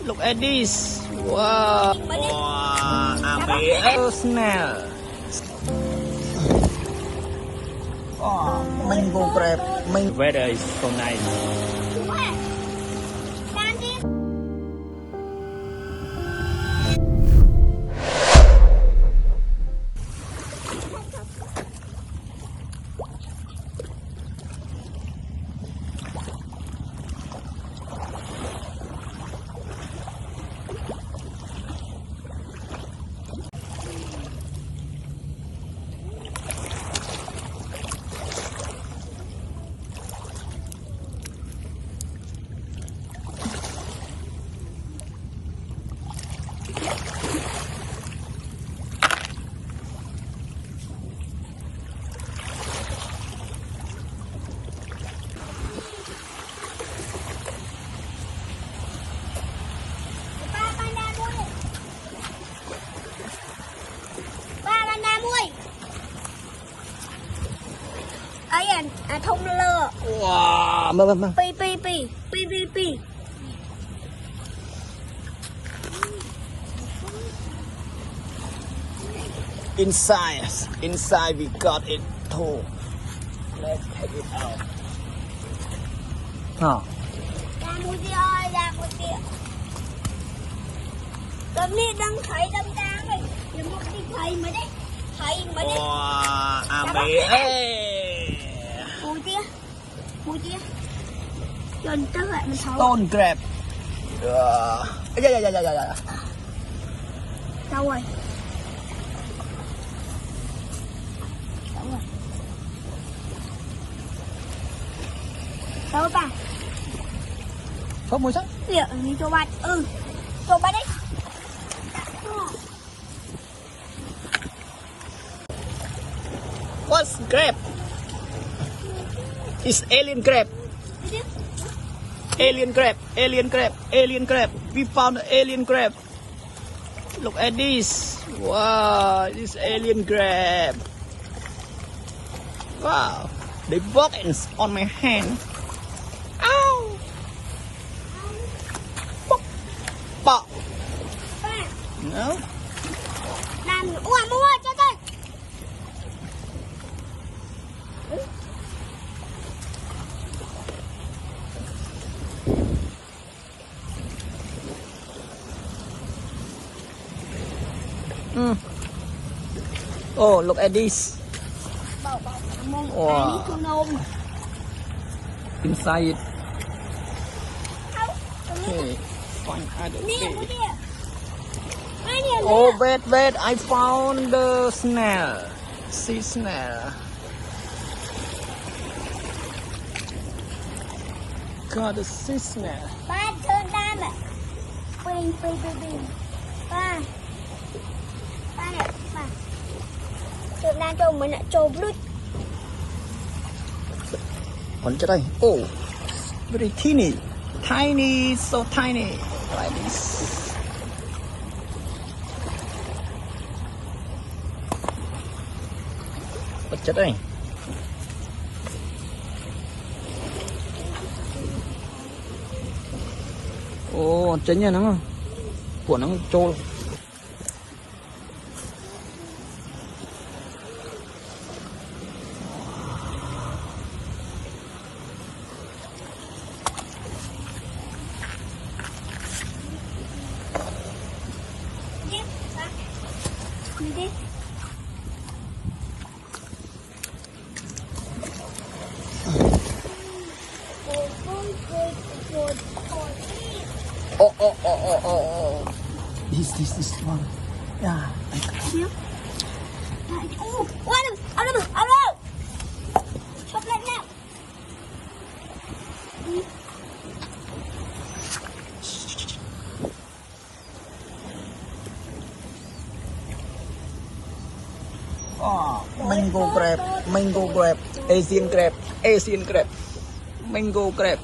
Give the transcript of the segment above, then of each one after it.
Look at this. Wow. Wow. Amazing smell. Oh, mango crab. Weather is so nice. Thông lơ. Wow. Pi. Inside we got it too. Let's take it out. Ra mua đi ơi, ra mua đi. Đâm đi, đâm thấy đâm ra rồi. Đâm một đi thầy mới đấy. Wow, amazing. Mua chia. Chân tức lại mình thấu. Stone crab. Dạ. Đâu rồi? Đâu ba? Có mùi sắc. Liệu đi cho bạn. Cho bạn đấy. What's crab? It's alien crab. Alien crab. We found an alien crab. Look at this. Wow, this alien crab. Wow, the buttons on my hand. Ow. Pop. No. Làm mua cho tôi. Oh, look at this. Wow. Inside it. Okay, find other fish. Oh, wait, I found the snail. Sea snail. Got the sea snail. Ba turn down it. Pin. Ba nè, ba. Turn down cho mình lại trộm lút. Còn cho đây. Oh, very tiny, so tiny, like this. Bật chất đây. Ồ, chân nha nó không? Của nó trôi. Đi. Oh. This one. Yeah. Ao đâu. Chụp lên nào. Oh, mango crab, Asian crab, mango crab.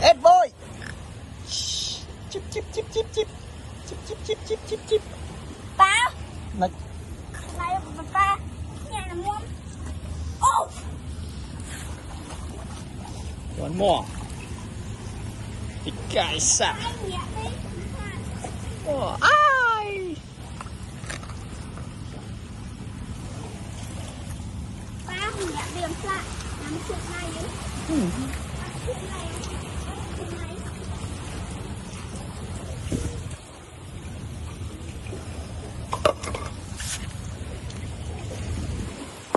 Hey boy. Chip. Báo. Này. Này ba nhà là muôn. Ô. One more. Cái sạc. Ai. Ba mình đã điểm lại. Nắm chuyện này đấy. Chuyện này. Chuyện này.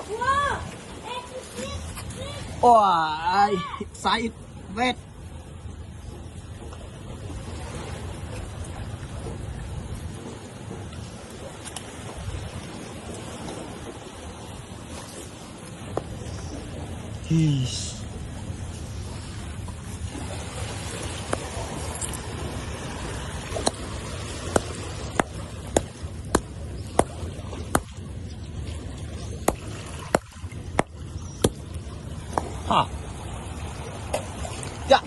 Wow. Ôi, sai vết. Hả? Dạ.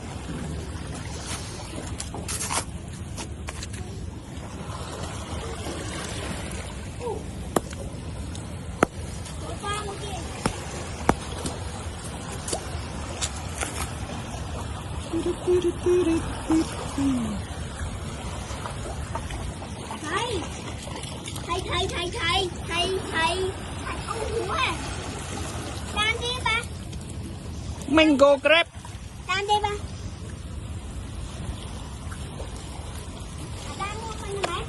Thầy ông hú à. Đan đi ba. Mango crab. Đan đi ba. Đan mua con này.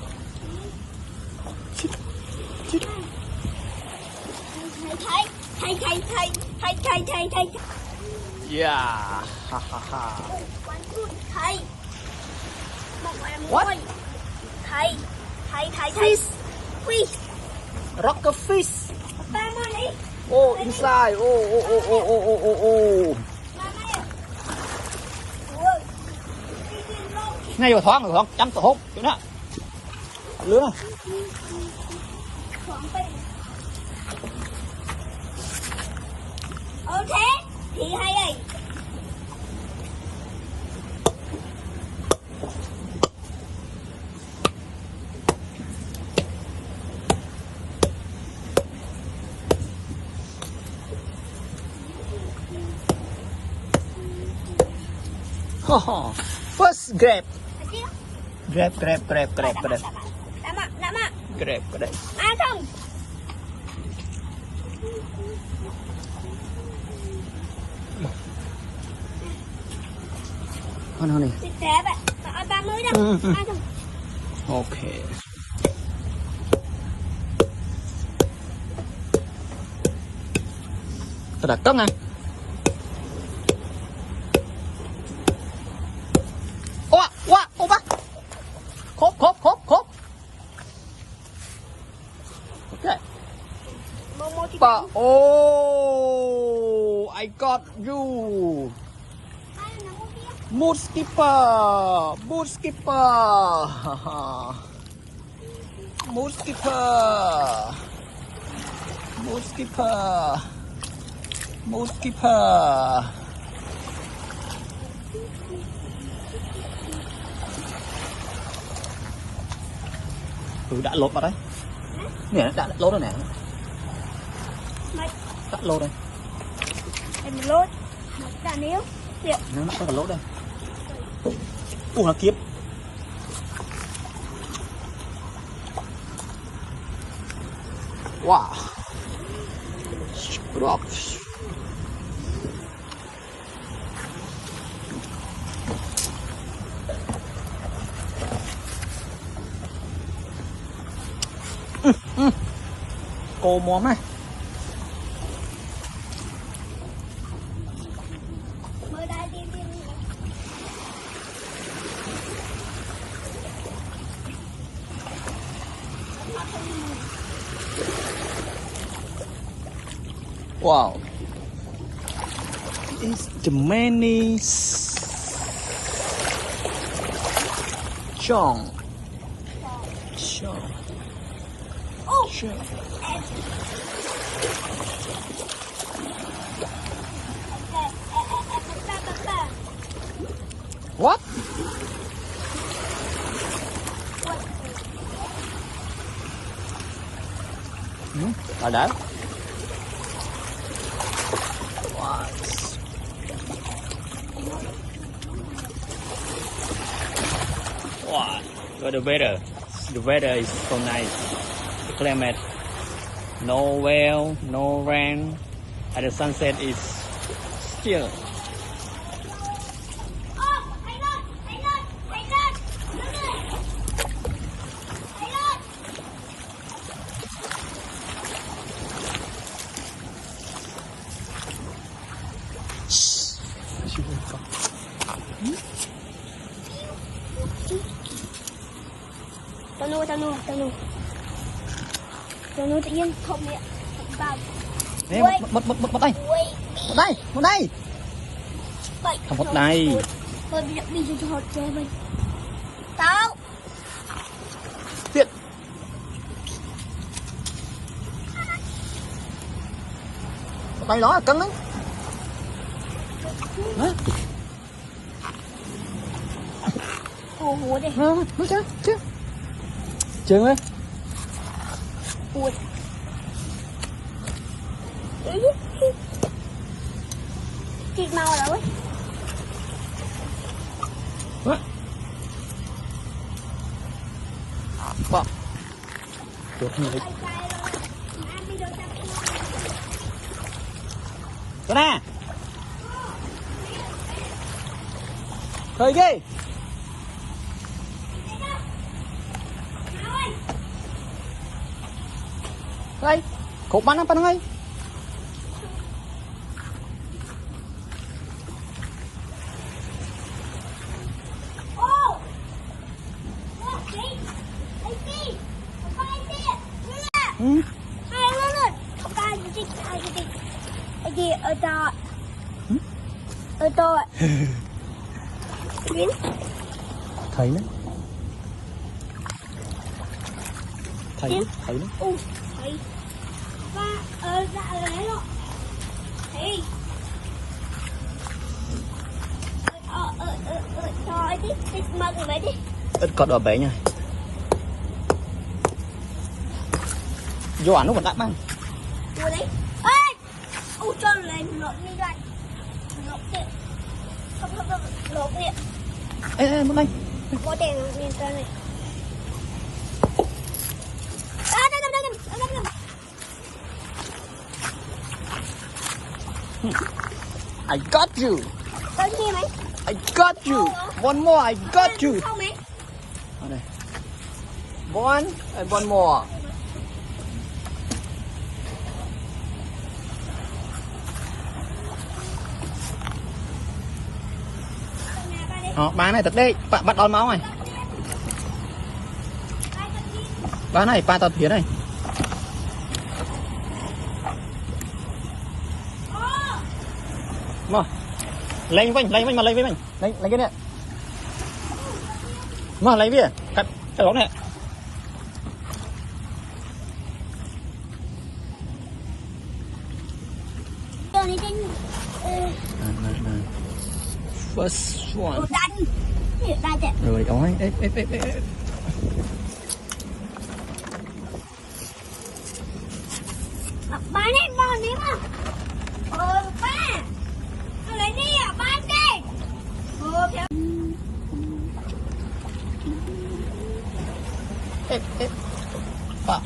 Thầy. Yeah. Ha ha ha. Thầy. What? Thầy. Fish. Fish. Rocker fish. Ba mua đi. Oh, inside. Oh. Ngay vào thoáng, chấm tổ hốt, chỗ đó. Lứa. Thế thì hay đây. First grab. Grab. Nắm ạ. Grab. Không. Ano ni? Thịt đẹp ạ. Ăn 30 đâu. Ăn không. Okay. Thật cất nè. Ô bác. Khốp. Okay. But oh, I got you. Mood skipper. Đã lột vào đấy. Nè, đã lột rồi nè. Đã lột đây. Em lốt. Đã níu. Nó có cả lốt đây. Nó kiếm. Wow. Rock. Cô móm này. Wow. It's the many Chong. Oh. What? Ở đó. Wow. Wow. But the weather is so nice. The climate, no whale, no rain, and the sunset is still. Tao nuôi tự nhiên không miệng vào. Nè, một đây. Một đây. Không một đây. Thôi đi cho hột chơi mình. Tao. Tiện. Một tay đó cân đấy. Hả? Ủa đi. Nó chứ. Chừng ấy. Ui. Thịt màu đâu ấy. Wow. Được như vậy. Cái nè. Khơi ghê. Đây, cột bắn apa ngai? Ở to. Biến. Thấy nữa. Thấy nữa. Thấy. Và dạ đấy rồi. Thấy. Thôi đi, mừng vậy đi. Ít có đỏ bé nha. Vô ảnh nó còn đắt mang. Vô đấy. Ê! Cho lên lộn đi lại. Lộn kìa. Không, lộn kìa. Ê, một đây. Có tiền lên trên này. I got you. Có gì mày? I got you. One more, I got you. Không mày? Ở đây. One and one more. Bán này thật đấy, bạn bắt đón máu này. Bán này, ba tàu phía này. Mà lấy với mình mà lấy với mình. Lấy cái này. Mà lấy về, cái đó này. First one. Rồi đó, ê. Bán em vào đấy mà. Ba. Nó lấy đi à, bán đi. Kìa. Ê. Wow.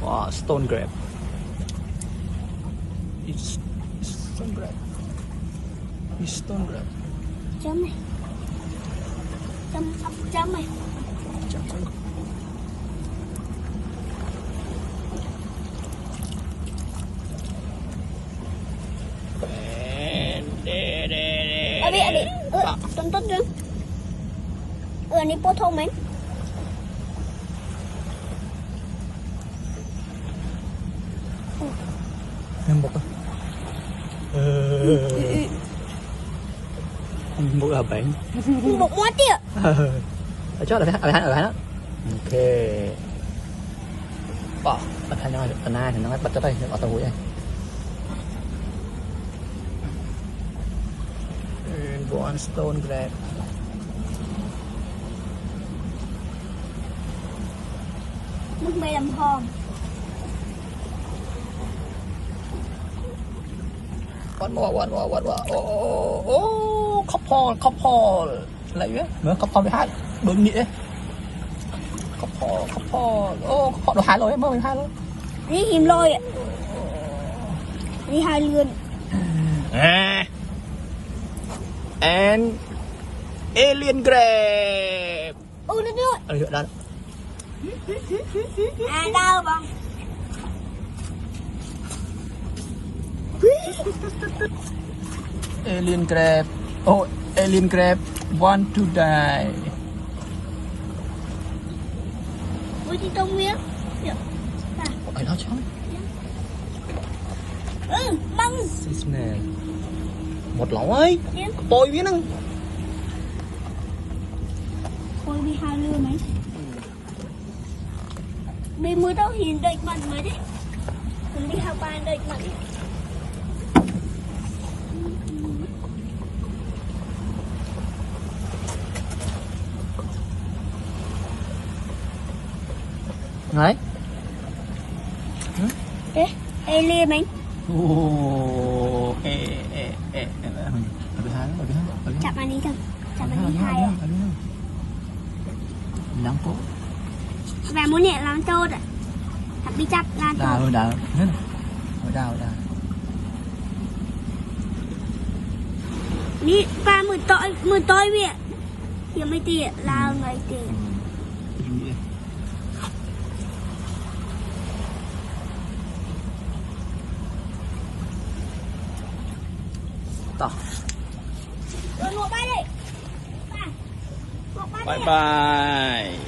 Wow, stone crab. It's stone crab. It's stone crab. Chấm này. Chấm này. Chấm. Abi. Tonton dong. Ini potong men. Nembok. Nembok apa ini? Nembok mati ya? Cho ở đây đó. Ok. Bỏ, bật hai nó, tần ai thì nó bật cho đây, bỏ tàu hũ này. One stone crab. Mức mê làm hòm. One more. Oh, couple. Lại vậy? Nữa couple với hai đôi nghĩa. Couple. Oh, couple đồ hai lối, mới hai lối. Đi hiểm lôi ạ. Đi hai lươn. And alien grab. Ôi nó nữa. Đó. À đâu bông. Alien crab. Oh, alien crab want to die. Ôi đi tông miếng. Ở đó chứ. Măng. Nè. Một lỗ ấy. Tôi biết năng. Ôi đi hai lươn mấy. Đi mưa đâu hiện đợi mặt mới đấy. Mình đi học bài đợi mặt. Đấy. Ê, alien mấy. Chạm anh đi thôi. Chạm anh đi hai à. Nắng phố. Và muốn nhẹ làm trâu rồi. Thật đi chặt làm trâu. Đào. Đào. Đi qua mười tôi vậy. Giờ mấy tiền là mấy tiền. Tỏ. Rồi ngồi bay đi. Bye bye.